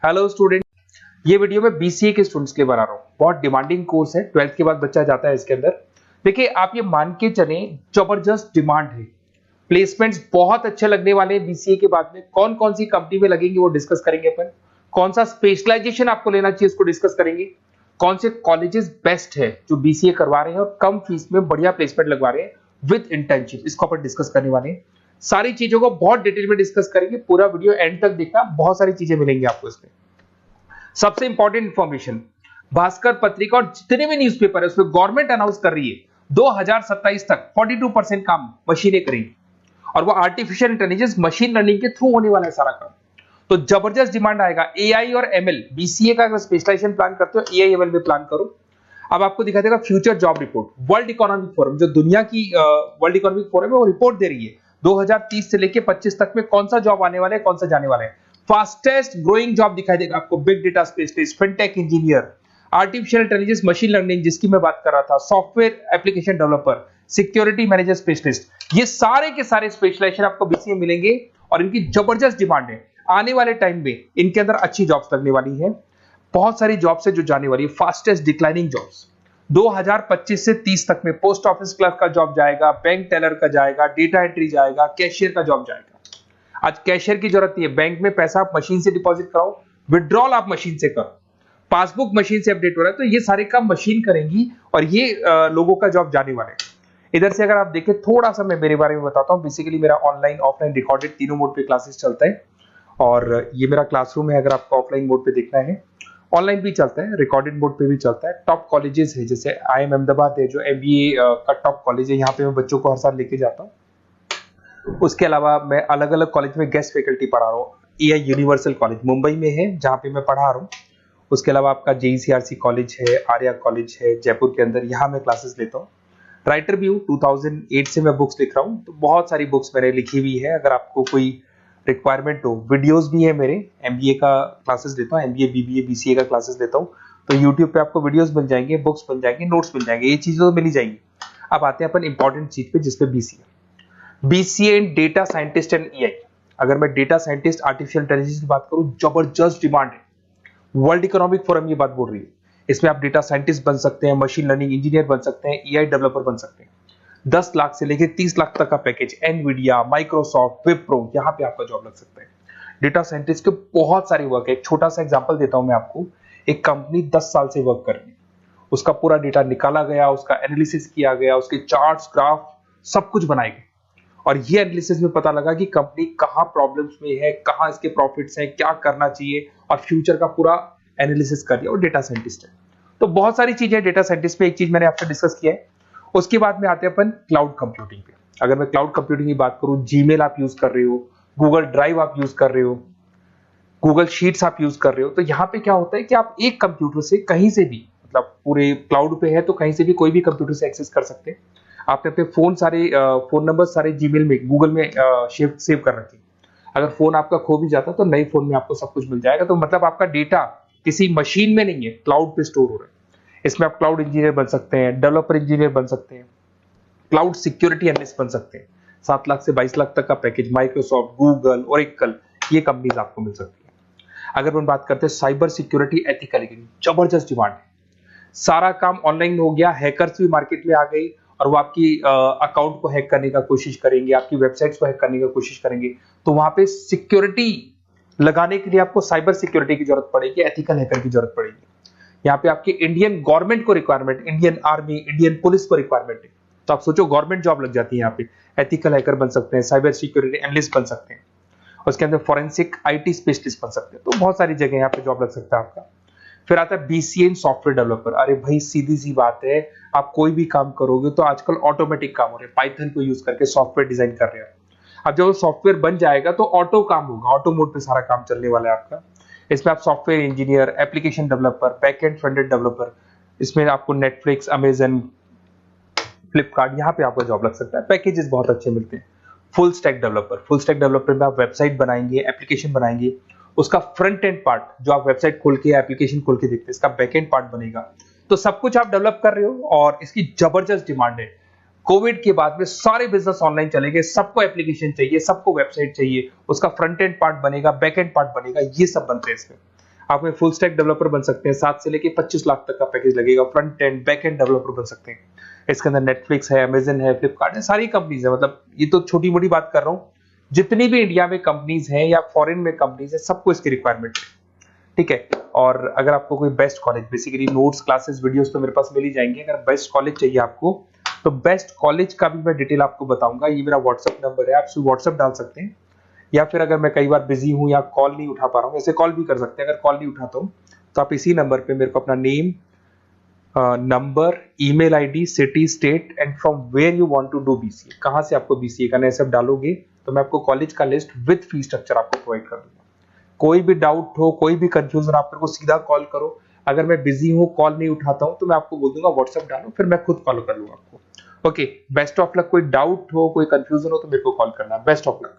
Hello student, ये video मैं BCA के स्टूडेंट्स के लिए बना रहा हूँ। बहुत डिमांडिंग कोर्स है, 12th के बाद बच्चा जाता है इसके अंदर। देखिए, आप ये मान के चले, जबरदस्त डिमांड है। प्लेसमेंट्स बहुत अच्छे लगने वाले हैं बीसीए के बाद में। कौन कौन सी कंपनी में लगेंगे वो डिस्कस करेंगे अपन। कौन सा स्पेशलाइजेशन आपको लेना चाहिए उसको डिस्कस करेंगे। कौन से कॉलेजेस बेस्ट है जो बीसीए करवा रहे हैं और कम फीस में बढ़िया प्लेसमेंट लगवा रहे हैं विद इंटर्नशिप, इसको अपन डिस्कस करने वाले हैं। सारी चीजों को बहुत डिटेल में डिस्कस करेंगे। पूरा वीडियो एंड तक देखना, बहुत सारी चीजें मिलेंगी आपको इसमें। सबसे इंपॉर्टेंट इंफॉर्मेशन, भास्कर पत्रिका और जितने भी न्यूज़पेपर है उसमें गवर्नमेंट अनाउंस कर रही है 2027 तक 42% काम मशीनें करेंगी और वो आर्टिफिशियल इंटेलिजेंस मशीन लर्निंग के थ्रू होने वाला है सारा काम। तो जबरदस्त डिमांड आएगा। एआई और एमएल, बीसीए का अगर स्पेशलाइजेशन प्लान करते हो एआई एमएल में प्लान करो। अब आपको दिखा देगा future job report. World economic forum, जो दुनिया की वर्ल्ड इकोनॉमिक फोरम है, वो रिपोर्ट दे रही है 2030 से लेके 25 तक में कौन सा जॉब आने वाला है, कौन सा जाने वाला है। फास्टेस्ट ग्रोइंग जॉब दिखाई देगा आपको, big data specialist, fintech engineer, artificial intelligence machine learning जिसकी मैं बात कर रहा था, software application developer, security manager specialist. ये सारे के सारे स्पेशलाइजेशन आपको बीसीए मिलेंगे और इनकी जबरदस्त डिमांड है। आने वाले टाइम में इनके अंदर अच्छी जॉब्स लगने वाली है। बहुत सारी जॉब्स है जो जाने वाली है। फास्टेस्ट डिक्लाइनिंग जॉब्स 2025 से 30 तक में पोस्ट ऑफिस क्लर्क का जॉब जाएगा, बैंक टेलर का जाएगा, डेटा एंट्री जाएगा, कैशियर का जॉब जाएगा। आज कैशियर की जरूरत नहीं है। बैंक में पैसा आप मशीन से डिपॉजिट कराओ, विड्रॉल आप मशीन से करो, पासबुक मशीन से अपडेट हो रहा है, तो ये सारे काम मशीन करेंगी और ये लोगों का जॉब जाने वाले हैं। इधर से अगर आप देखें, थोड़ा सा मैं मेरे बारे में बताता हूँ। बेसिकली मेरा ऑनलाइन ऑफलाइन रिकॉर्डेड तीनों मोड पे क्लासेस चलता है और ये मेरा क्लासरूम है। अगर आपको ऑफलाइन मोड पे देखना है, ऑनलाइन भी चलता है, रिकॉर्डेड मोड पे भी चलता है। टॉप कॉलेजेस है, जैसे IIM अहमदाबाद है जो MBA का टॉप कॉलेज है, यहाँ पे मैं बच्चों को हर साल लेके जाता हूँ। उसके अलावा मैं अलग अलग कॉलेज में गेस्ट फैकल्टी पढ़ा रहा हूँ। AI यूनिवर्सल कॉलेज मुंबई में है जहाँ पे मैं पढ़ा रहा हूँ। उसके अलावा आपका JECRC कॉलेज है, आर्या कॉलेज है जयपुर के अंदर, यहाँ मैं क्लासेस लेता हूँ। राइटर भी हूँ, 2008 से मैं बुक्स लिख रहा हूँ, तो बहुत सारी बुक्स मैंने लिखी हुई है। अगर आपको कोई रिक्वायरमेंट हो, वीडियोस भी है मेरे। MBA का क्लासेस लेता हूँ, MBA BBA BCA का क्लासेस लेता हूँ, तो यूट्यूब पे आपको वीडियोस मिल जाएंगे, बुक्स मिल जाएंगे, नोट्स मिल जाएंगे, ये चीजें तो मिल ही जाएंगी। अब आते हैं अपन इंपॉर्टेंट चीज पे, जिसपे BCA in data scientist and AI। अगर मैं डेटा साइंटिस्ट आर्टिफिशियल इंटेलिजेंस की बात करूं, जबरदस्त डिमांड है। वर्ल्ड इकोनॉमिक फोरम ये बात बोल रही है। इसमें आप डेटा साइंटिस्ट बन सकते हैं, मशीन लर्निंग इंजीनियर बन सकते हैं, AI डेवलपर बन सकते हैं। 10 लाख से लेकर 30 लाख तक का पैकेज, एनवीडिया, माइक्रोसॉफ्ट, विप्रो, यहाँ पे आपका जॉब लग सकता है। डेटा साइंटिस्ट के बहुत सारे वर्क है। एक छोटा सा एग्जांपल देता हूं मैं आपको। एक कंपनी 10 साल से वर्क कर रही है, उसका पूरा डेटा निकाला गया, उसका एनालिसिस किया गया, उसके चार्ट्स, ग्राफ सब कुछ बनाए गए और ये एनालिसिस में पता लगा कि कंपनी कहां प्रॉब्लम्स में है, कहां इसके प्रॉफिट्स हैं, क्या करना चाहिए, और फ्यूचर का पूरा एनालिसिस कर दिया। और डेटा साइंटिस्ट है, तो बहुत सारी चीजें डेटा साइंटिस्ट पे। एक चीज मैंने आपसे डिस्कस किया है। उसके बाद में आते हैं अपन क्लाउड कंप्यूटिंग पे। अगर मैं क्लाउड कंप्यूटिंग की बात करूं, जीमेल आप यूज कर रहे हो, गूगल ड्राइव आप यूज कर रहे हो, गूगल शीट्स आप यूज कर रहे हो, तो यहाँ पे क्या होता है कि आप एक कंप्यूटर से कहीं से भी, मतलब पूरे क्लाउड पे है तो कहीं से भी कोई भी कंप्यूटर से एक्सेस कर सकते हैं। आपने अपने फोन नंबर सारे जीमेल में, गूगल में सेव कर रखे। अगर फोन आपका खो भी जाता तो नए फोन में आपको सब कुछ मिल जाएगा। तो मतलब आपका डेटा किसी मशीन में नहीं है, क्लाउड पे स्टोर हो रहा है। इसमें आप क्लाउड इंजीनियर बन सकते हैं, डेवलपर इंजीनियर बन सकते हैं, क्लाउड सिक्योरिटी एनालिस्ट बन सकते हैं। 7 लाख से 22 लाख तक का पैकेज, माइक्रोसॉफ्ट, गूगल, ओरेकल, ये कंपनीज आपको मिल सकती है। अगर हम बात करते हैं साइबर सिक्योरिटी एथिकल, जबरदस्त डिमांड है। सारा काम ऑनलाइन हो गया, हैकर्स भी मार्केट में आ गई और वो आपकी अकाउंट को हैक करने का कोशिश करेंगे, आपकी वेबसाइट्स को हैक करने का कोशिश करेंगे। तो वहां पे सिक्योरिटी लगाने के लिए आपको साइबर सिक्योरिटी की जरूरत पड़ेगी, एथिकल हैकर की जरूरत पड़ेगी। यहाँ पे आपकी इंडियन गवर्नमेंट को requirement, Indian army, Indian police को रिक्वायरमेंट है। तो आप सोचो, गवर्नमेंट जॉब लग जाती है यहाँ पे। एथिकल हैकर बन सकते हैं, साइबर सिक्योरिटी एनालिस्ट बन सकते हैं, उसके अंदर फॉरेंसिक IT स्पेशलिस्ट बन सकते हैं। तो बहुत सारी जगह यहाँ पे जॉब लग सकता है आपका। फिर आता है BCA इन सॉफ्टवेयर डेवलपर। अरे भाई, सीधी सी बात है, आप कोई भी काम करोगे तो आजकल ऑटोमेटिक काम हो रहे हैं, पाइथन को यूज करके सॉफ्टवेयर डिजाइन कर रहे हैं। अब जब सॉफ्टवेयर बन जाएगा तो ऑटो काम होगा, ऑटो मोड पे सारा काम चलने वाला है आपका। इसमें आप software engineer, application developer, backend front-end developer, इसमें आपको नेटफ्लिक्स, अमेजन, फ्लिपकार्ट, यहाँ पे आपका जॉब लग सकता है। पैकेजेस बहुत अच्छे मिलते हैं। फुल स्टैक डेवलपर में आप वेबसाइट बनाएंगे, एप्लीकेशन बनाएंगे, उसका फ्रंट एंड पार्ट, जो आप वेबसाइट खोल के एप्लीकेशन खोल के देखते हैं, इसका बैक एंड पार्ट बनेगा। तो सब कुछ आप डेवलप कर रहे हो और इसकी जबरदस्त डिमांड है। कोविड के बाद में सारे बिजनेस ऑनलाइन चलेंगे, सबको एप्लीकेशन चाहिए, सबको वेबसाइट चाहिए, उसका फ्रंट एंड पार्ट बनेगा, बैक एंड पार्ट बनेगा, ये सब बनते हैं इसमें। आप में फुल स्टैक डेवलपर बन सकते हैं, 7 से लेके 25 लाख तक का पैकेज लगेगा। Front end back end developer बन सकते हैं। इसके अंदर नेटफ्लिक्स है, अमेजन है, फ्लिपकार्ट है, सारी कंपनीज है। मतलब ये तो छोटी मोटी बात कर रहा हूँ, जितनी भी इंडिया में कंपनीज हैं या फॉरेन में कंपनीज है, सबको इसकी रिक्वायरमेंट है। ठीक है। और अगर आपको कोई best college, basically notes, classes, videos तो मेरे पास मिल ही जाएंगे। अगर बेस्ट कॉलेज चाहिए आपको, तो बेस्ट कॉलेज का भी मैं डिटेल आपको बताऊंगा। ये मेरा व्हाट्सअप नंबर है, आप सिर्फ व्हाट्सअप डाल सकते हैं, या फिर अगर मैं कई बार बिजी हूं या कॉल नहीं उठा पा रहा हूं, ऐसे कॉल भी कर सकते हैं। अगर कॉल नहीं उठाता हूं तो आप इसी नंबर पे मेरे को अपना name, number, email ID, city, state and from where you want to do BCA, कहां से आपको बीसीए करना है, सब डालोगे तो मैं आपको कॉलेज का लिस्ट विद फी स्ट्रक्चर आपको प्रोवाइड कर दूंगा। कोई भी डाउट हो, कोई भी कंफ्यूजन, आप मेरे को सीधा कॉल करो। अगर मैं बिजी हूँ, कॉल नहीं उठाता हूँ, तो मैं आपको बोल दूंगा व्हाट्सएप डालो, फिर मैं खुद फॉलो कर लूंगा आपको। Okay, best of luck. कोई डाउट हो, कोई कंफ्यूजन हो तो मेरे को कॉल करना। Best of luck.